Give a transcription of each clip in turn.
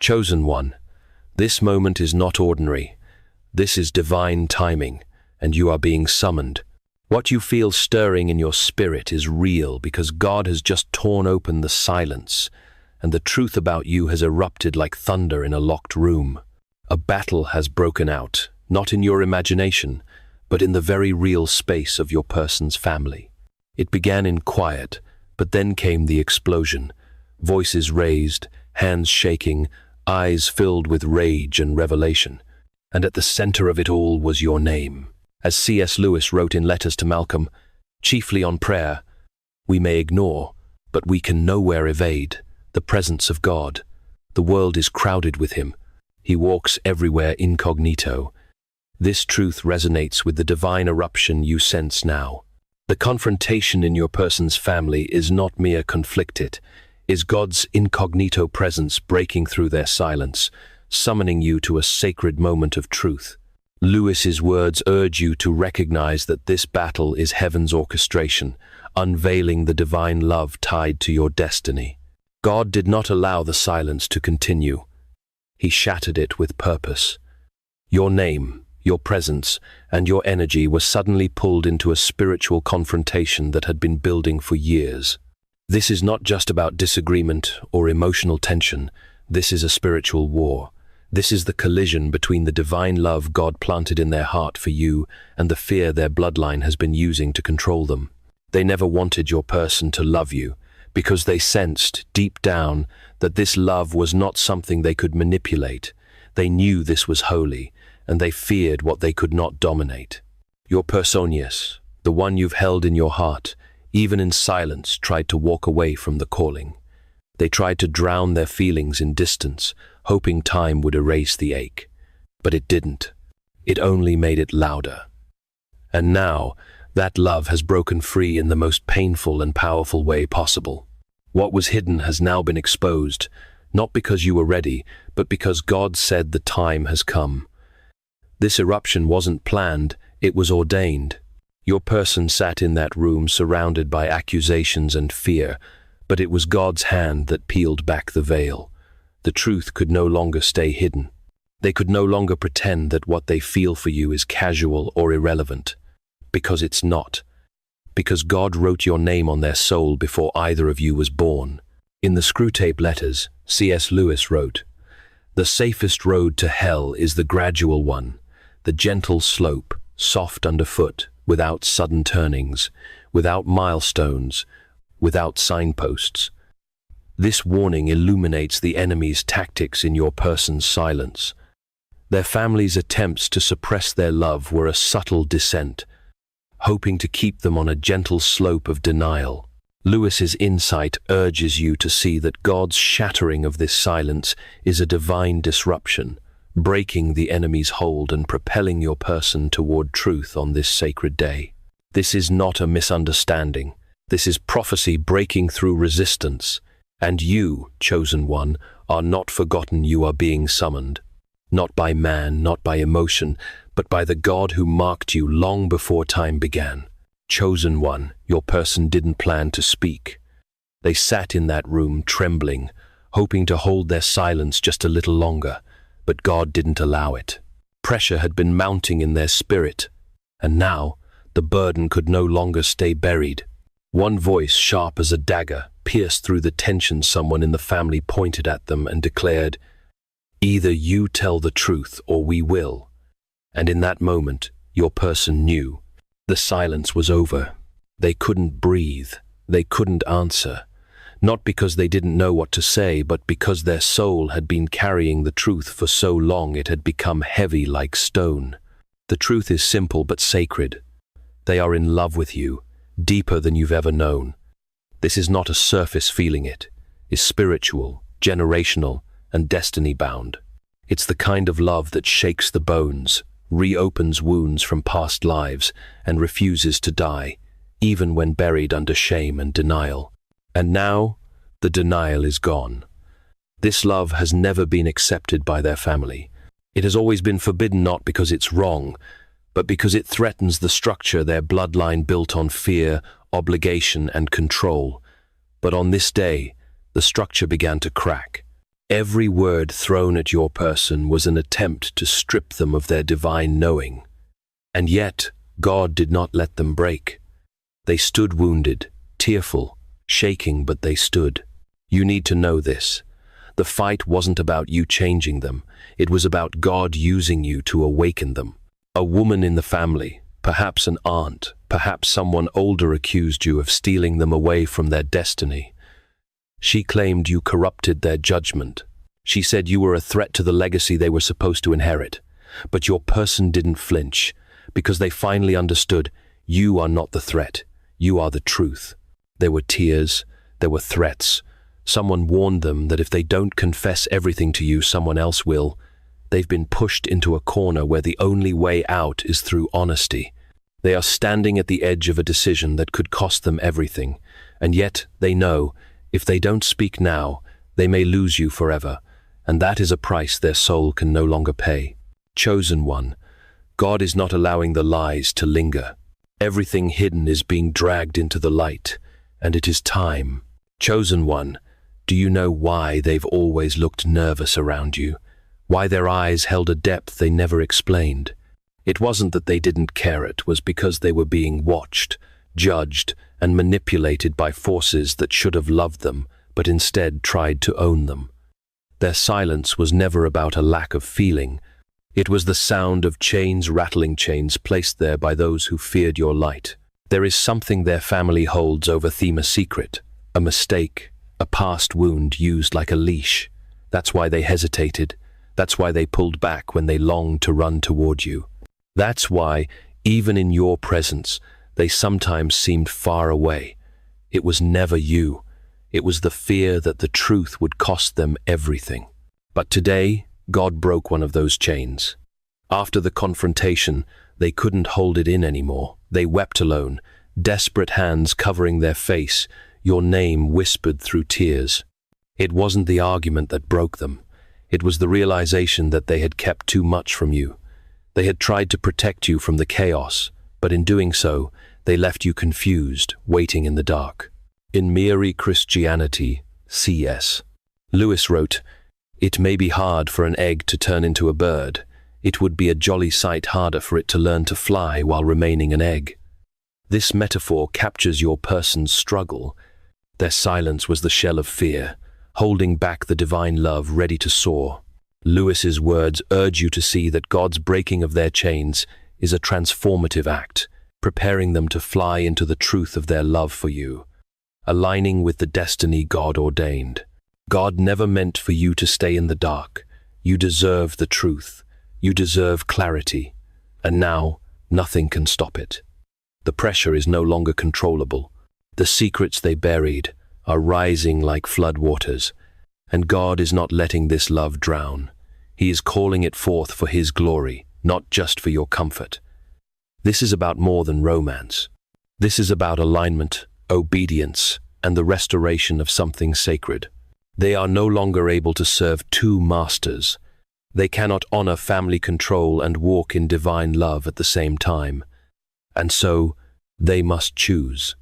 Chosen one, this moment is not ordinary. This is divine timing, and you are being summoned. What you feel stirring in your spirit is real because God has just torn open the silence, and the truth about you has erupted like thunder in a locked room. A battle has broken out, not in your imagination, but in the very real space of your person's family. It began in quiet, but then came the explosion. Voices raised, hands shaking, eyes filled with rage and revelation. And at the center of it all was your name. As C.S. Lewis wrote in Letters to Malcolm, chiefly on prayer, we may ignore, but we can nowhere evade, the presence of God. The world is crowded with him. He walks everywhere incognito. This truth resonates with the divine eruption you sense now. The confrontation in your person's family is not mere conflict, it is God's incognito presence breaking through their silence, summoning you to a sacred moment of truth. Lewis's words urge you to recognize that this battle is heaven's orchestration, unveiling the divine love tied to your destiny. God did not allow the silence to continue. He shattered it with purpose. Your name, your presence, and your energy were suddenly pulled into a spiritual confrontation that had been building for years. This is not just about disagreement or emotional tension. This is a spiritual war. This is the collision between the divine love God planted in their heart for you and the fear their bloodline has been using to control them. They never wanted your person to love you because they sensed, deep down, that this love was not something they could manipulate. They knew this was holy, and they feared what they could not dominate. Your personius, the one you've held in your heart, even in silence, tried to walk away from the calling. They tried to drown their feelings in distance, hoping time would erase the ache. But it didn't. It only made it louder. And now, that love has broken free in the most painful and powerful way possible. What was hidden has now been exposed, not because you were ready, but because God said the time has come. This eruption wasn't planned, it was ordained. Your person sat in that room surrounded by accusations and fear, but it was God's hand that peeled back the veil. The truth could no longer stay hidden. They could no longer pretend that what they feel for you is casual or irrelevant. Because it's not. Because God wrote your name on their soul before either of you was born. In the Screwtape Letters, C.S. Lewis wrote, "The safest road to hell is the gradual one, the gentle slope, soft underfoot, without sudden turnings, without milestones, without signposts." This warning illuminates the enemy's tactics in your person's silence. Their family's attempts to suppress their love were a subtle descent, hoping to keep them on a gentle slope of denial. Lewis's insight urges you to see that God's shattering of this silence is a divine disruption, breaking the enemy's hold and propelling your person toward truth on this sacred day. This is not a misunderstanding. This is prophecy breaking through resistance. And you, chosen one, are not forgotten. You are being summoned. Not by man, not by emotion, but by the God who marked you long before time began. Chosen one, your person didn't plan to speak. They sat in that room trembling, hoping to hold their silence just a little longer, but God didn't allow it. Pressure had been mounting in their spirit, and now the burden could no longer stay buried. One voice, sharp as a dagger, pierced through the tension. Someone in the family pointed at them and declared, "Either you tell the truth or we will." And in that moment, your person knew. The silence was over. They couldn't breathe. They couldn't answer. Not because they didn't know what to say, but because their soul had been carrying the truth for so long it had become heavy like stone. The truth is simple but sacred. They are in love with you, deeper than you've ever known. This is not a surface feeling, it is spiritual, generational, and destiny-bound. It's the kind of love that shakes the bones, reopens wounds from past lives, and refuses to die, even when buried under shame and denial. And now, the denial is gone. This love has never been accepted by their family. It has always been forbidden, not because it's wrong, but because it threatens the structure their bloodline built on fear, obligation, and control. But on this day, the structure began to crack. Every word thrown at your person was an attempt to strip them of their divine knowing. And yet, God did not let them break. They stood wounded, tearful, shaking, but they stood. You need to know this. The fight wasn't about you changing them. It was about God using you to awaken them. A woman in the family, perhaps an aunt, perhaps someone older, accused you of stealing them away from their destiny. She claimed you corrupted their judgment. She said you were a threat to the legacy they were supposed to inherit. But your person didn't flinch, because they finally understood you are not the threat, you are the truth. There were tears, there were threats. Someone warned them that if they don't confess everything to you, someone else will. They've been pushed into a corner where the only way out is through honesty. They are standing at the edge of a decision that could cost them everything, and yet they know, if they don't speak now, they may lose you forever, and that is a price their soul can no longer pay. Chosen one, God is not allowing the lies to linger. Everything hidden is being dragged into the light, and it is time. Chosen one, do you know why they've always looked nervous around you? Why their eyes held a depth they never explained? It wasn't that they didn't care, it was because they were being watched, judged, and manipulated by forces that should have loved them, but instead tried to own them. Their silence was never about a lack of feeling. It was the sound of chains rattling, chains placed there by those who feared your light. There is something their family holds over them, a secret, a mistake, a past wound used like a leash. That's why they hesitated. That's why they pulled back when they longed to run toward you. That's why, even in your presence, they sometimes seemed far away. It was never you. It was the fear that the truth would cost them everything. But today, God broke one of those chains. After the confrontation, they couldn't hold it in anymore. They wept alone, desperate hands covering their face, your name whispered through tears. It wasn't the argument that broke them. It was the realization that they had kept too much from you. They had tried to protect you from the chaos, but in doing so, they left you confused, waiting in the dark. In Mere Christianity, C.S. Lewis wrote, "It may be hard for an egg to turn into a bird. It would be a jolly sight harder for it to learn to fly while remaining an egg." This metaphor captures your person's struggle. Their silence was the shell of fear, holding back the divine love ready to soar. Lewis's words urge you to see that God's breaking of their chains is a transformative act, preparing them to fly into the truth of their love for you, aligning with the destiny God ordained. God never meant for you to stay in the dark. You deserve the truth. You deserve clarity. And now, nothing can stop it. The pressure is no longer controllable. The secrets they buried are rising like flood waters, and God is not letting this love drown. He is calling it forth for His glory, not just for your comfort. This is about more than romance. This is about alignment, obedience, and the restoration of something sacred. They are no longer able to serve two masters. They cannot honor family control and walk in divine love at the same time. And so, they must choose.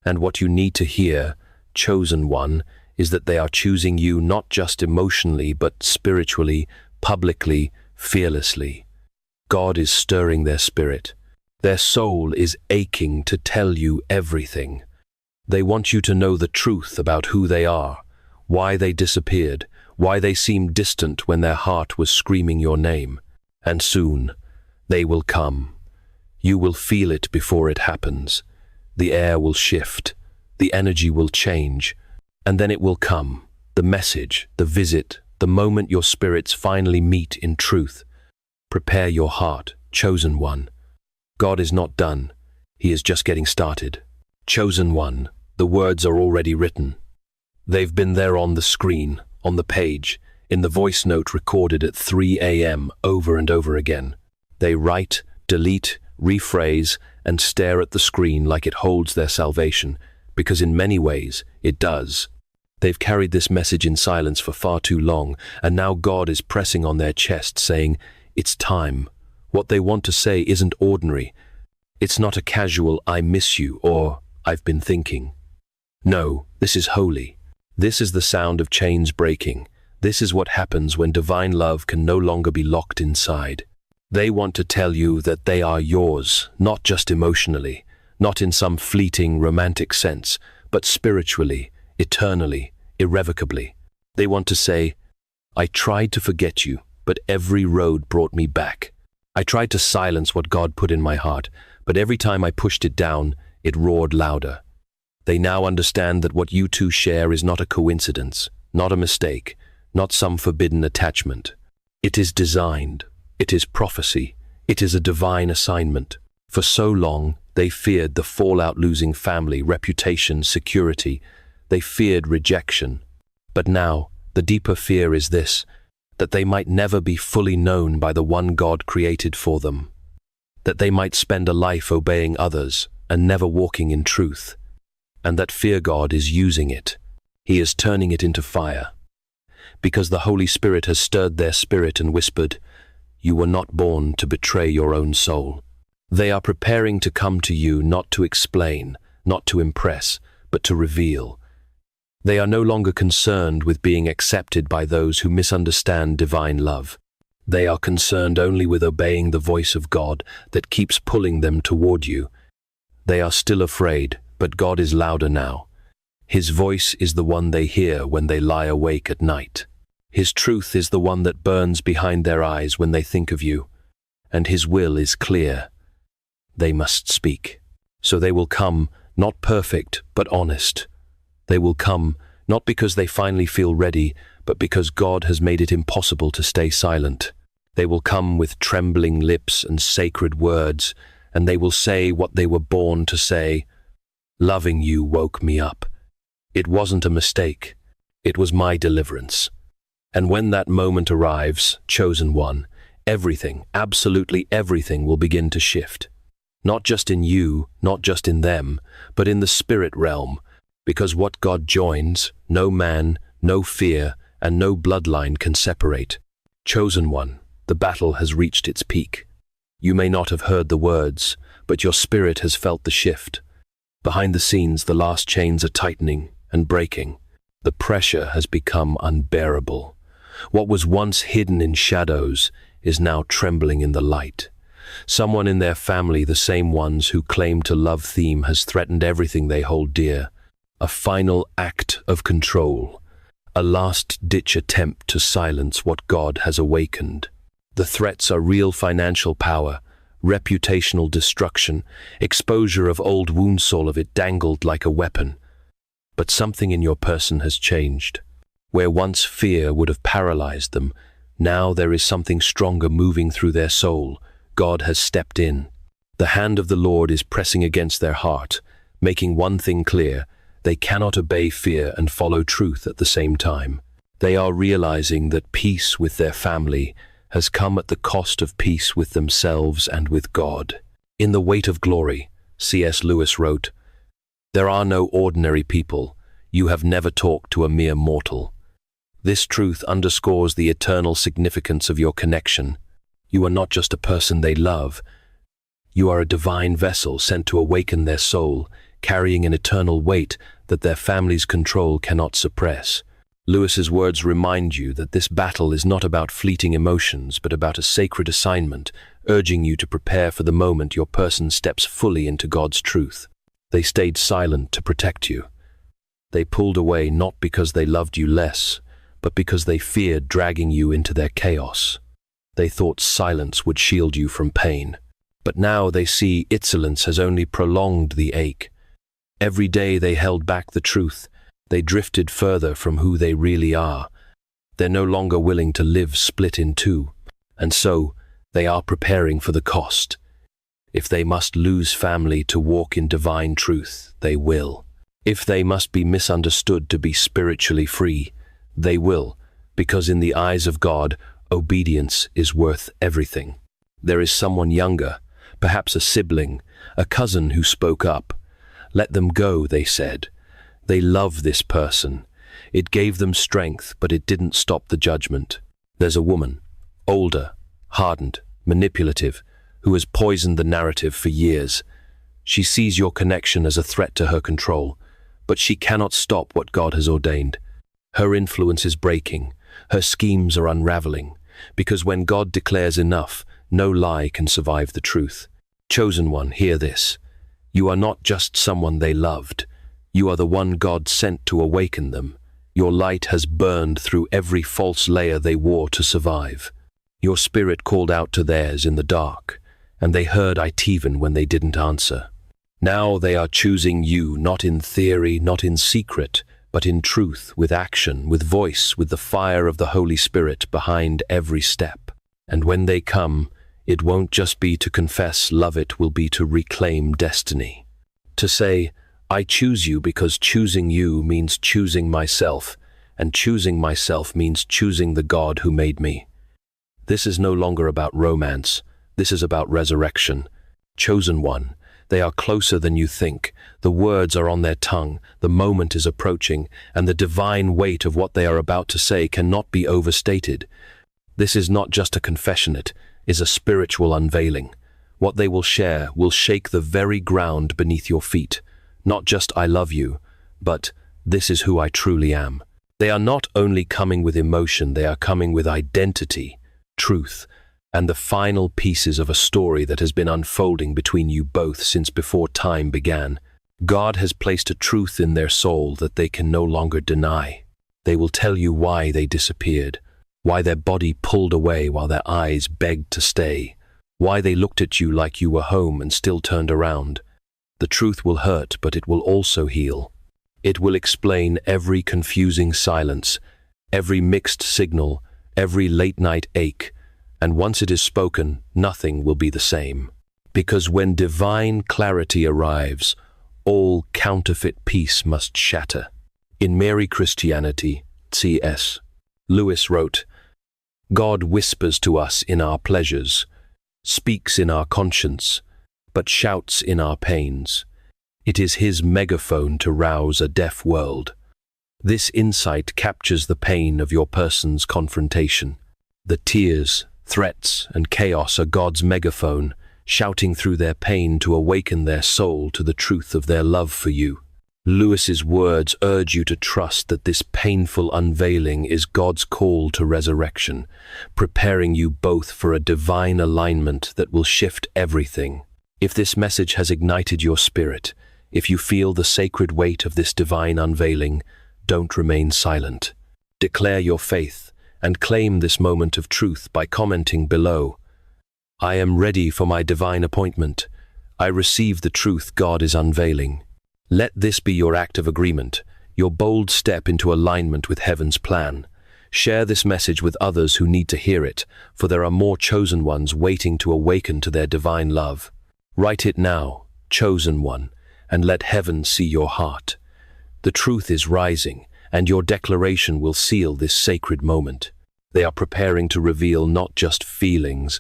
And what you need to hear, chosen one, is that they are choosing you not just emotionally, but spiritually, publicly, fearlessly. God is stirring their spirit. Their soul is aching to tell you everything. They want you to know the truth about who they are, why they disappeared, why they seemed distant when their heart was screaming your name. And soon, they will come. You will feel it before it happens. The air will shift, the energy will change, and then it will come, the message, the visit, the moment your spirits finally meet in truth. Prepare your heart, chosen one. God is not done. He is just getting started. Chosen one, the words are already written. They've been there on the screen, on the page, in the voice note recorded at 3 a.m. over and over again. They write, delete, rephrase, and stare at the screen like it holds their salvation, because in many ways, it does. They've carried this message in silence for far too long, and now God is pressing on their chest, saying, it's time. What they want to say isn't ordinary. It's not a casual, I miss you, or I've been thinking. No, this is holy. This is the sound of chains breaking, This is what happens when divine love can no longer be locked inside. They want to tell you that they are yours, not just emotionally, not in some fleeting romantic sense, but spiritually, eternally, irrevocably. They want to say, I tried to forget you, but every road brought me back. I tried to silence what God put in my heart, but every time I pushed it down, it roared louder. They now understand that what you two share is not a coincidence, not a mistake, not some forbidden attachment. It is designed. It is prophecy. It is a divine assignment. For so long, they feared the fallout, losing family, reputation, security. They feared rejection. But now, the deeper fear is this, that they might never be fully known by the one God created for them. That they might spend a life obeying others and never walking in truth. And that fear God is using it. He is turning it into fire. Because the Holy Spirit has stirred their spirit and whispered, you were not born to betray your own soul. They are preparing to come to you not to explain, not to impress, but to reveal. They are no longer concerned with being accepted by those who misunderstand divine love. They are concerned only with obeying the voice of God that keeps pulling them toward you. They are still afraid, but God is louder now. His voice is the one they hear when they lie awake at night. His truth is the one that burns behind their eyes when they think of you. And His will is clear. They must speak. So they will come, not perfect, but honest. They will come, not because they finally feel ready, but because God has made it impossible to stay silent. They will come with trembling lips and sacred words, and they will say what they were born to say. Loving you woke me up. It wasn't a mistake. It was my deliverance. And when that moment arrives, chosen one, everything, absolutely everything will begin to shift. Not just in you, not just in them, but in the spirit realm, because what God joins, no man, no fear, and no bloodline can separate. Chosen one, the battle has reached its peak. You may not have heard the words, but your spirit has felt the shift. Behind the scenes, the last chains are tightening and breaking. The pressure has become unbearable. What was once hidden in shadows is now trembling in the light. Someone in their family, the same ones who claim to love theme, has threatened everything they hold dear. A final act of control. A last-ditch attempt to silence what God has awakened. The threats are real financial power, reputational destruction, exposure of old wounds, all of it dangled like a weapon. But something in your person has changed. Where once fear would have paralyzed them, now there is something stronger moving through their soul. God has stepped in. The hand of the Lord is pressing against their heart, making one thing clear: they cannot obey fear and follow truth at the same time. They are realizing that peace with their family has come at the cost of peace with themselves and with God. In The Weight of Glory, C.S. Lewis wrote, "There are no ordinary people. You have never talked to a mere mortal." This truth underscores the eternal significance of your connection. You are not just a person they love. You are a divine vessel sent to awaken their soul, carrying an eternal weight that their family's control cannot suppress. Lewis's words remind you that this battle is not about fleeting emotions, but about a sacred assignment, urging you to prepare for the moment your person steps fully into God's truth. They stayed silent to protect you. They pulled away not because they loved you less, but because they feared dragging you into their chaos. They thought silence would shield you from pain. But now they see insolence has only prolonged the ache. Every day they held back the truth. They drifted further from who they really are. They're no longer willing to live split in two. And so, they are preparing for the cost. If they must lose family to walk in divine truth, they will. If they must be misunderstood to be spiritually free, they will, because in the eyes of God, obedience is worth everything. There is someone younger, perhaps a sibling, a cousin who spoke up. Let them go, they said. They love this person. It gave them strength, but it didn't stop the judgment. There's a woman, older, hardened, manipulative, who has poisoned the narrative for years. She sees your connection as a threat to her control, but she cannot stop what God has ordained. Her influence is breaking. Her schemes are unraveling, because when God declares enough, no lie can survive the truth. Chosen one, hear this. You are not just someone they loved. You are the one God sent to awaken them. Your light has burned through every false layer they wore to survive. Your spirit called out to theirs in the dark, and they heard it even when they didn't answer. Now they are choosing you, not in theory, not in secret, but in truth, with action, with voice, with the fire of the Holy Spirit behind every step. And when they come, it won't just be to confess love, it will be to reclaim destiny. To say, I choose you because choosing you means choosing myself, and choosing myself means choosing the God who made me. This is no longer about romance. This is about resurrection. Chosen one, they are closer than you think. The words are on their tongue. The moment is approaching, and the divine weight of what they are about to say cannot be overstated. This is not just a confession, it is a spiritual unveiling. What they will share will shake the very ground beneath your feet. Not just I love you, but this is who I truly am. They are not only coming with emotion, they are coming with identity, truth, and the final pieces of a story that has been unfolding between you both since before time began. God has placed a truth in their soul that they can no longer deny. They will tell you why they disappeared, why their body pulled away while their eyes begged to stay, why they looked at you like you were home and still turned around. The truth will hurt, but it will also heal. It will explain every confusing silence, every mixed signal, every late-night ache, and once it is spoken, nothing will be the same. Because when divine clarity arrives, all counterfeit peace must shatter. In Mary Christianity, C.S. Lewis wrote, God whispers to us in our pleasures, speaks in our conscience, but shouts in our pains. It is his megaphone to rouse a deaf world. This insight captures the pain of your person's confrontation. The tears, threats, and chaos are God's megaphone, shouting through their pain to awaken their soul to the truth of their love for you. Lewis's words urge you to trust that this painful unveiling is God's call to resurrection, preparing you both for a divine alignment that will shift everything. If this message has ignited your spirit, if you feel the sacred weight of this divine unveiling, don't remain silent. Declare your faith and claim this moment of truth by commenting below. I am ready for my divine appointment. I receive the truth God is unveiling. Let this be your act of agreement, your bold step into alignment with heaven's plan. Share this message with others who need to hear it, for there are more chosen ones waiting to awaken to their divine love. Write it now, chosen one, and let heaven see your heart. The truth is rising, and your declaration will seal this sacred moment. They are preparing to reveal not just feelings,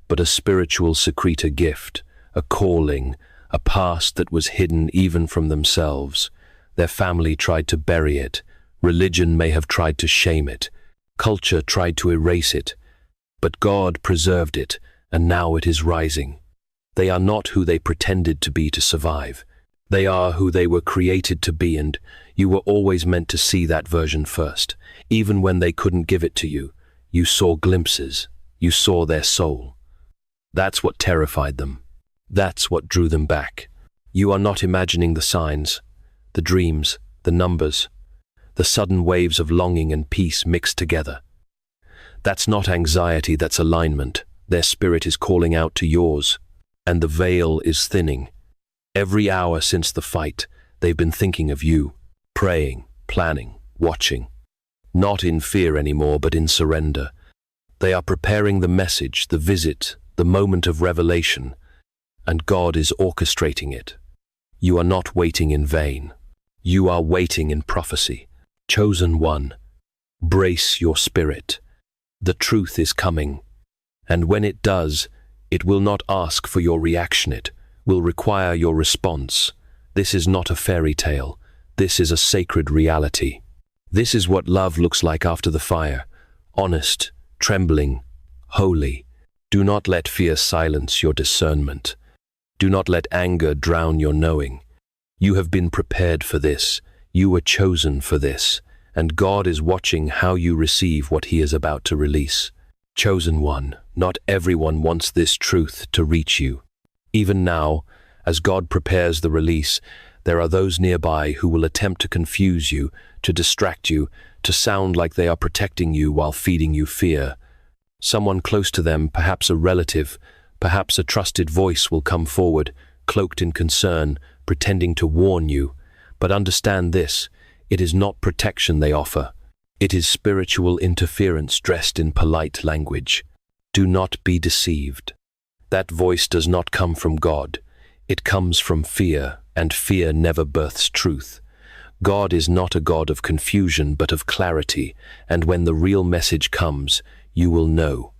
but a spiritual secreta gift, a calling, a past that was hidden even from themselves. Their family tried to bury it, religion may have tried to shame it, culture tried to erase it, but God preserved it, and now it is rising. They are not who they pretended to be to survive. They are who they were created to be, and you were always meant to see that version first. Even when they couldn't give it to you, you saw glimpses. You saw their soul. That's what terrified them. That's what drew them back. You are not imagining the signs, the dreams, the numbers, the sudden waves of longing and peace mixed together. That's not anxiety, that's alignment. Their spirit is calling out to yours, and the veil is thinning. Every hour since the fight, they've been thinking of you, praying, planning, watching. Not in fear anymore, but in surrender. They are preparing the message, the visit, the moment of revelation, and God is orchestrating it. You are not waiting in vain. You are waiting in prophecy. Chosen one, brace your spirit. The truth is coming, and when it does, it will not ask for your reaction, it will require your response. This is not a fairy tale. This is a sacred reality. This is what love looks like after the fire. Honest, trembling, holy. Do not let fear silence your discernment. Do not let anger drown your knowing. You have been prepared for this. You were chosen for this. and God is watching how you receive what He is about to release. Chosen one, not everyone wants this truth to reach you. Even now, as God prepares the release, there are those nearby who will attempt to confuse you, to distract you, to sound like they are protecting you while feeding you fear. Someone close to them, perhaps a relative, perhaps a trusted voice will come forward, cloaked in concern, pretending to warn you. But understand this, it is not protection they offer. It is spiritual interference dressed in polite language. Do not be deceived. That voice does not come from God. It comes from fear, and fear never births truth. God is not a God of confusion, but of clarity, and when the real message comes, you will know.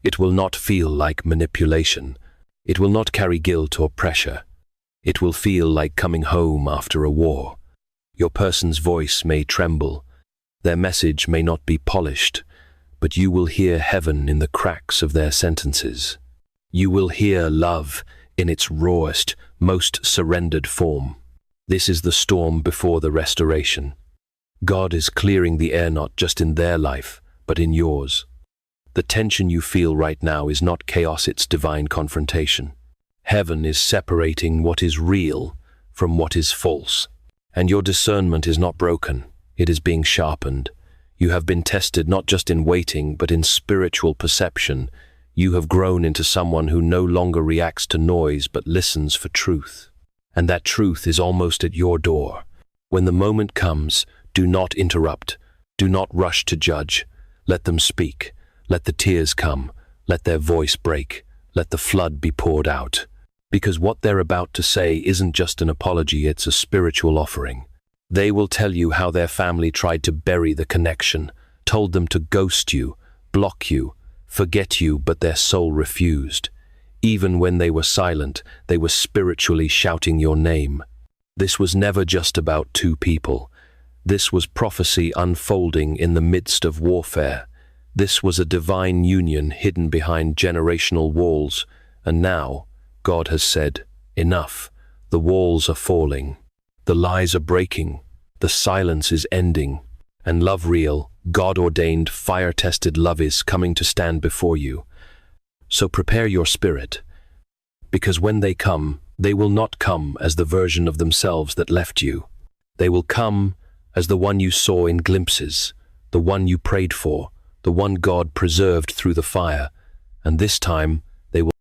It will not feel like manipulation. It will not carry guilt or pressure. It will feel like coming home after a war. Your person's voice may tremble. Their message may not be polished, but you will hear heaven in the cracks of their sentences. You will hear love in its rawest, most surrendered form. This is the storm before the restoration. God is clearing the air not just in their life, but in yours. The tension you feel right now is not chaos, it's divine confrontation. Heaven is separating what is real from what is false. And your discernment is not broken, it is being sharpened. You have been tested not just in waiting, but in spiritual perception. You have grown into someone who no longer reacts to noise, but listens for truth. And that truth is almost at your door. When the moment comes, do not interrupt. Do not rush to judge. Let them speak. Let the tears come. Let their voice break. Let the flood be poured out. Because what they're about to say isn't just an apology, it's a spiritual offering. They will tell you how their family tried to bury the connection, told them to ghost you, block you, forget you, but their soul refused. Even when they were silent, they were spiritually shouting your name. This was never just about two people. This was prophecy unfolding in the midst of warfare. This was a divine union hidden behind generational walls. And now, God has said, enough. The walls are falling. The lies are breaking. The silence is ending. And love real, God-ordained, fire-tested love is coming to stand before you. So prepare your spirit, because when they come, they will not come as the version of themselves that left you. They will come as the one you saw in glimpses, the one you prayed for, the one God preserved through the fire, and this time